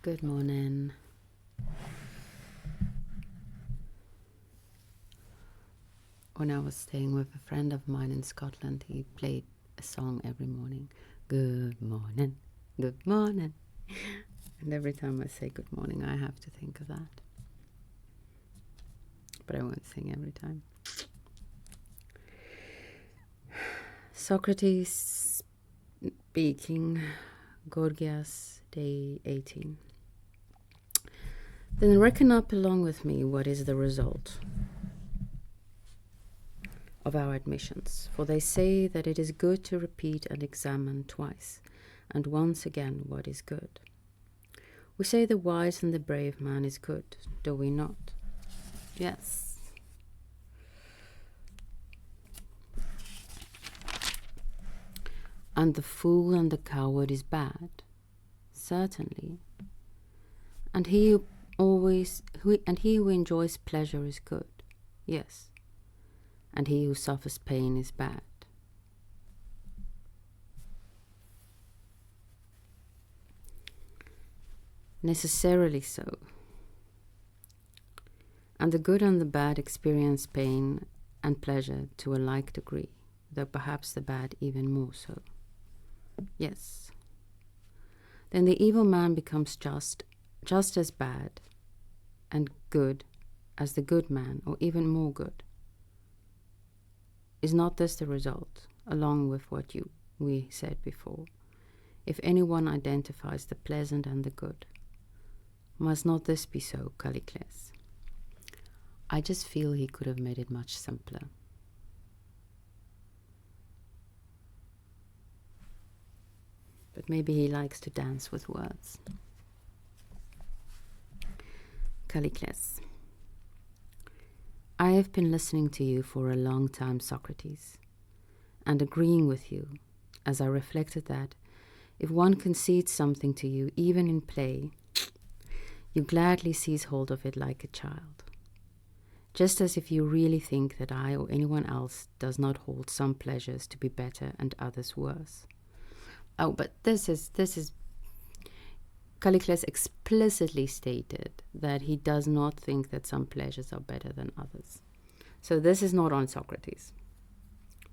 Good morning. When I was staying with a friend of mine in Scotland, he played a song every morning. Good morning, good morning. And every time I say good morning, I have to think of that. But I won't sing every time. Socrates speaking, Gorgias, day 18. Then reckon up along with me what is the result of our admissions, for they say that it is good to repeat and examine twice, and once again what is good. We say the wise and the brave man is good, do we not? Yes. And the fool and the coward is bad, certainly. And he who enjoys pleasure is good, yes. And he who suffers pain is bad. Necessarily so. And the good and the bad experience pain and pleasure to a like degree, though perhaps the bad even more so. Yes. Then the evil man becomes just as bad and good as the good man, or even more good. Is not this the result, along with what we said before? If anyone identifies the pleasant and the good, must not this be so, Callicles? I just feel he could have made it much simpler. But maybe he likes to dance with words. Callicles. I have been listening to you for a long time, Socrates, and agreeing with you, as I reflected that, if one concedes something to you, even in play, you gladly seize hold of it like a child, just as if you really think that I or anyone else does not hold some pleasures to be better and others worse. Oh, but this is Callicles explicitly stated that he does not think that some pleasures are better than others. So this is not on Socrates.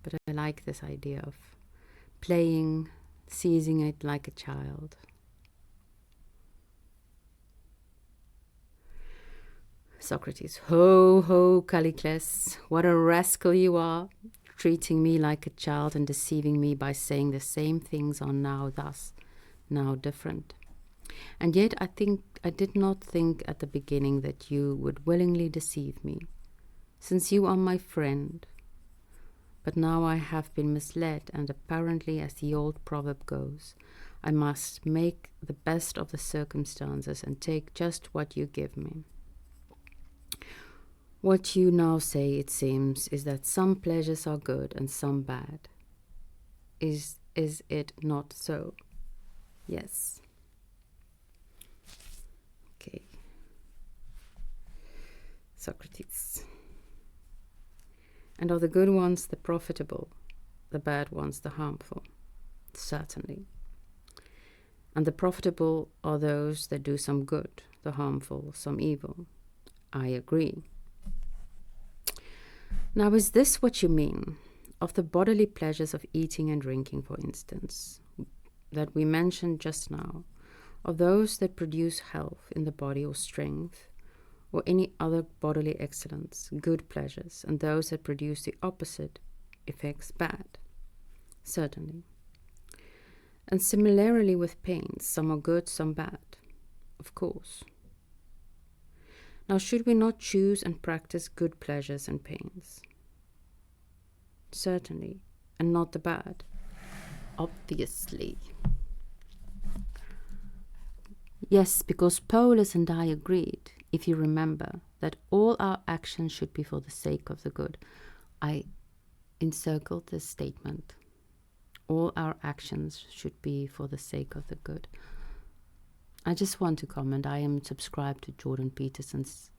But I like this idea of playing, seizing it like a child. Socrates, ho, ho, Callicles, what a rascal you are, treating me like a child and deceiving me by saying the same things are now thus, now different. And yet I did not think at the beginning that you would willingly deceive me, since you are my friend. But now I have been misled, and apparently, as the old proverb goes, I must make the best of the circumstances and take just what you give me. What you now say, it seems, is that some pleasures are good and some bad. Is it not so? Yes. Okay. Socrates. And are the good ones the profitable, the bad ones the harmful? Certainly. And the profitable are those that do some good, the harmful some evil. I agree. Now, is this what you mean? Of the bodily pleasures of eating and drinking, for instance, that we mentioned just now, or those that produce health in the body or strength, or any other bodily excellence, good pleasures, and those that produce the opposite effects, bad? Certainly. And similarly with pains, some are good, some bad. Of course. Now, should we not choose and practice good pleasures and pains? Certainly, and not the bad. Obviously. Yes, because Polus and I agreed, if you remember, that all our actions should be for the sake of the good. I encircled this statement. All our actions should be for the sake of the good. I just want to comment, I am subscribed to Jordan Peterson's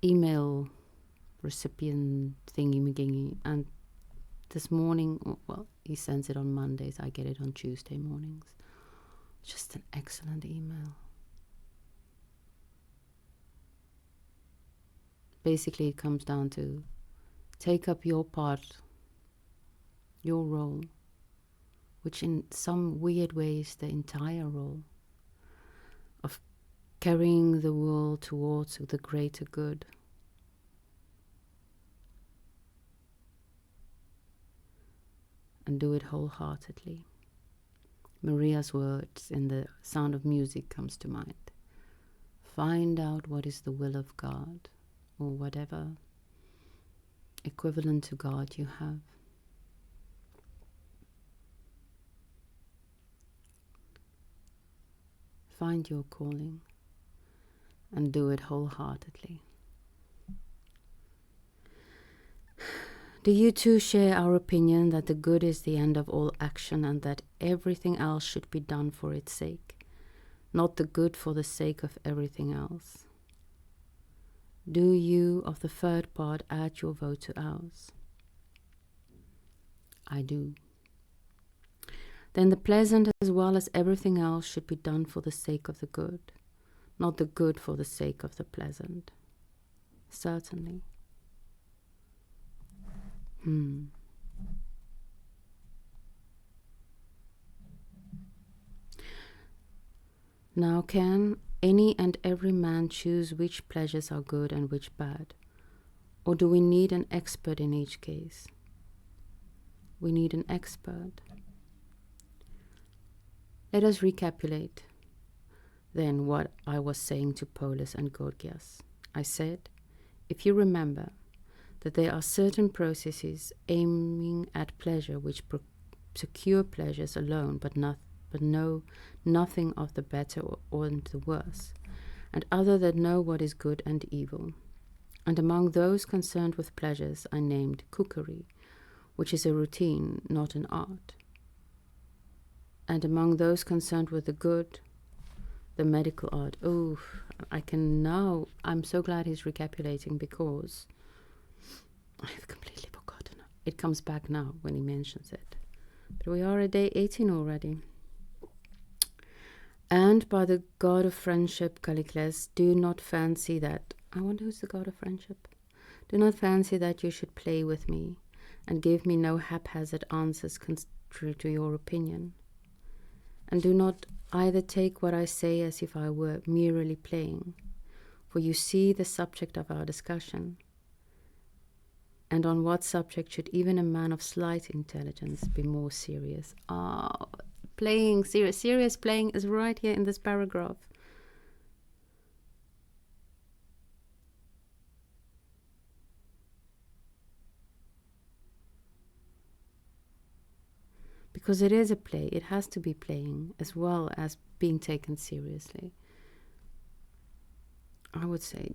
email recipient thingy-majingy, and this morning, well, he sends it on Mondays, I get it on Tuesday mornings. Just an excellent email. basically it comes down to take up your part, your role, which in some weird way is the entire role of carrying the world towards the greater good. And do it wholeheartedly. Maria's words in The Sound of Music comes to mind. Find out what is the will of God, or whatever equivalent to God you have. Find your calling and do it wholeheartedly. Do you too share our opinion that the good is the end of all action and that everything else should be done for its sake, not the good for the sake of everything else? Do you of the third part add your vote to ours? I do. Then the pleasant as well as everything else should be done for the sake of the good, not the good for the sake of the pleasant. Certainly. Now can any and every man choose which pleasures are good and which bad? Or do we need an expert in each case? We need an expert. Let us recapitulate then what I was saying to Polus and Gorgias. I said, if you remember, that there are certain processes aiming at pleasure which secure pleasures alone, but know nothing of the better or the worse, and other that know what is good and evil. And among those concerned with pleasures I named cookery, which is a routine, not an art. And among those concerned with the good, the medical art. Oh, I'm so glad he's recapitulating, because I've completely forgotten. It comes back now when he mentions it. But we are at day 18 already. And by the god of friendship, Callicles, do not fancy that... I wonder who's the god of friendship? Do not fancy that you should play with me and give me no haphazard answers contrary to your opinion. And do not either take what I say as if I were merely playing, for you see the subject of our discussion. And on what subject should even a man of slight intelligence be more serious? Playing, serious playing is right here in this paragraph. Because it is a play, it has to be playing as well as being taken seriously. I would say,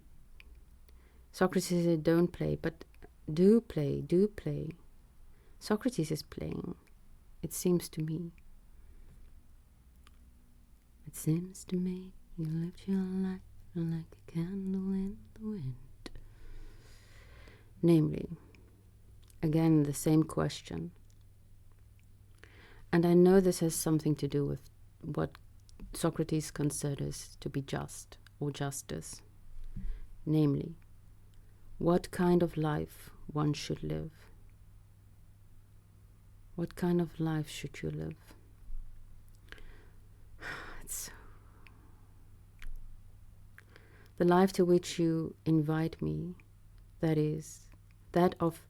Socrates said don't play, but do play. Socrates is playing, it seems to me. It seems to me you lived your life like a candle in the wind. Namely, again, the same question. And I know this has something to do with what Socrates considers to be just or justice. Namely, what kind of life one should live. What kind of life should you live? The life to which you invite me, that is, that of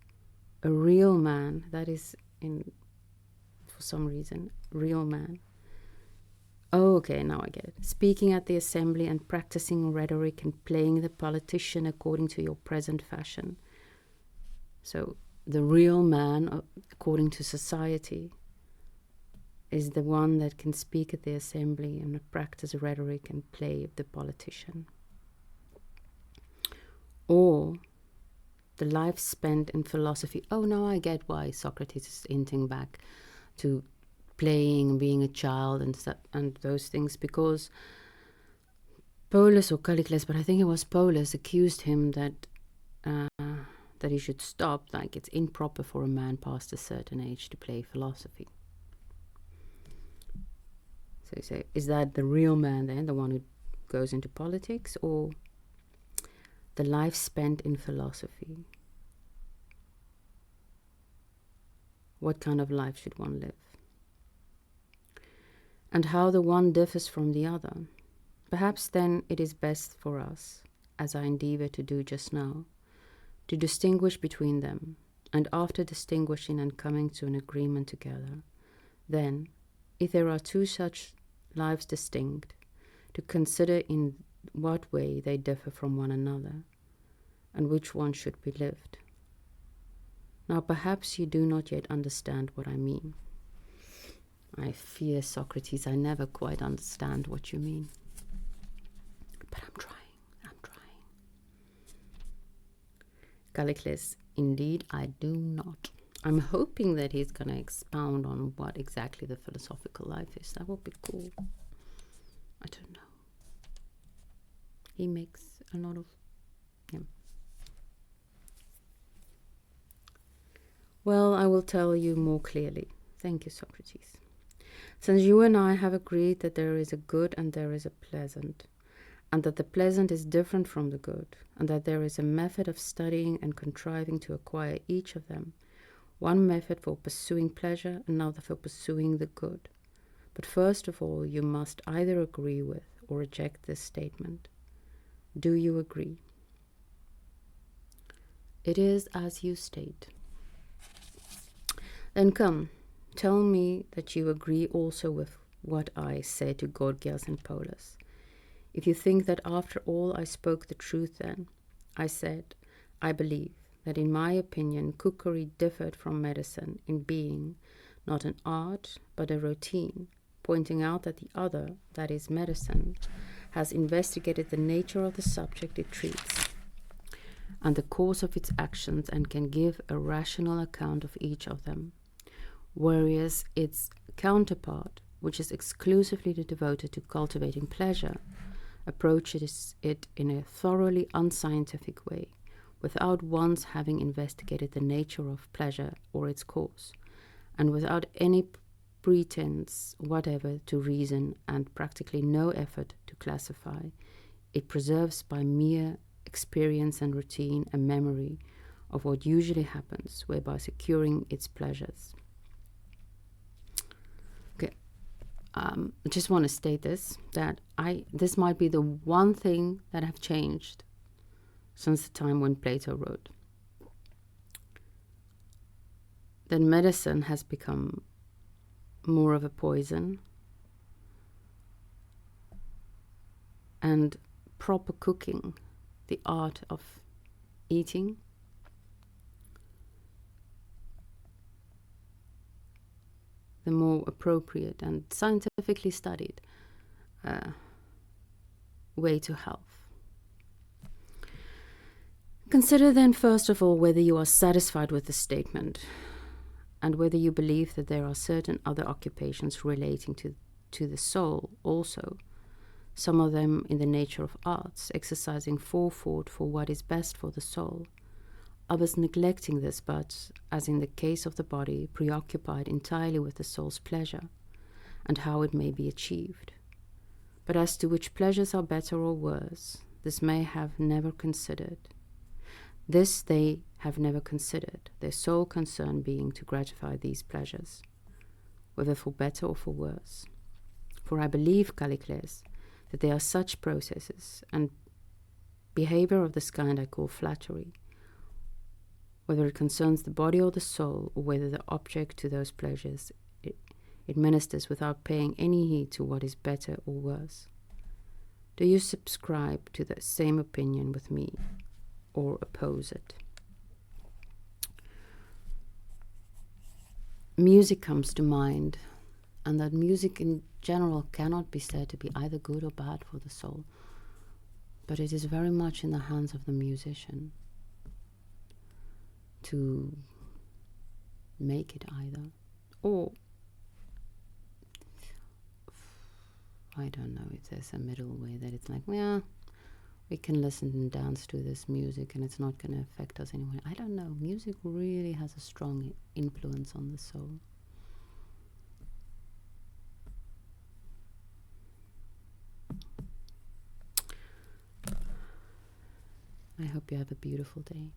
a real man, that is, for some reason, real man. Oh, okay, now I get it. Speaking at the assembly and practicing rhetoric and playing the politician according to your present fashion. So, the real man, according to society, is the one that can speak at the assembly and practice rhetoric and play the politician. Or the life spent in philosophy. Oh, now I get why Socrates is hinting back to playing and being a child and those things, because Polus or Callicles, but I think it was Polus, accused him that he should stop, like it's improper for a man past a certain age to play philosophy. So you say, is that the real man then, the one who goes into politics, or the life spent in philosophy. What kind of life should one live? And how the one differs from the other. Perhaps then it is best for us, as I endeavour to do just now, to distinguish between them, and after distinguishing and coming to an agreement together, then, if there are two such lives distinct, to consider in what way they differ from one another, and which one should be lived. Now perhaps you do not yet understand what I mean. I fear, Socrates, I never quite understand what you mean. But I'm trying. Callicles, indeed I do not. I'm hoping that he's going to expound on what exactly the philosophical life is. That would be cool. I don't know. He makes a lot of... Yeah. Well, I will tell you more clearly. Thank you, Socrates. Since you and I have agreed that there is a good and there is a pleasant, and that the pleasant is different from the good, and that there is a method of studying and contriving to acquire each of them, one method for pursuing pleasure, another for pursuing the good. But first of all, you must either agree with or reject this statement. Do you agree? It is as you state. Then come, tell me that you agree also with what I said to Gorgias and Polus. If you think that after all I spoke the truth then, I said, I believe that in my opinion cookery differed from medicine in being not an art but a routine, pointing out that the other, that is medicine, has investigated the nature of the subject it treats and the course of its actions and can give a rational account of each of them, whereas its counterpart, which is exclusively devoted to cultivating pleasure, approaches it in a thoroughly unscientific way, without once having investigated the nature of pleasure or its cause, and without any pretense whatever to reason and practically no effort to classify. It preserves by mere experience and routine a memory of what usually happens, whereby securing its pleasures. I just want to state this, that this might be the one thing that have changed since the time when Plato wrote. That medicine has become more of a poison, and proper cooking, the art of eating, the more appropriate and scientifically studied way to health. Consider then first of all whether you are satisfied with the statement, and whether you believe that there are certain other occupations relating to the soul also, some of them in the nature of arts, exercising forethought for what is best for the soul, others neglecting this, but, as in the case of the body, preoccupied entirely with the soul's pleasure and how it may be achieved. But as to which pleasures are better or worse, this may have never considered. This they have never considered, their sole concern being to gratify these pleasures, whether for better or for worse. For I believe, Callicles, that there are such processes and behavior of this kind I call flattery, whether it concerns the body or the soul, or whether the object to those pleasures it ministers without paying any heed to what is better or worse. Do you subscribe to the same opinion with me, or oppose it? Music comes to mind, and that music in general cannot be said to be either good or bad for the soul, but it is very much in the hands of the musician to make it either, or I don't know if there's a middle way that it's like, well, we can listen and dance to this music and it's not going to affect us anyway. I don't know. Music really has a strong influence on the soul. I hope you have a beautiful day.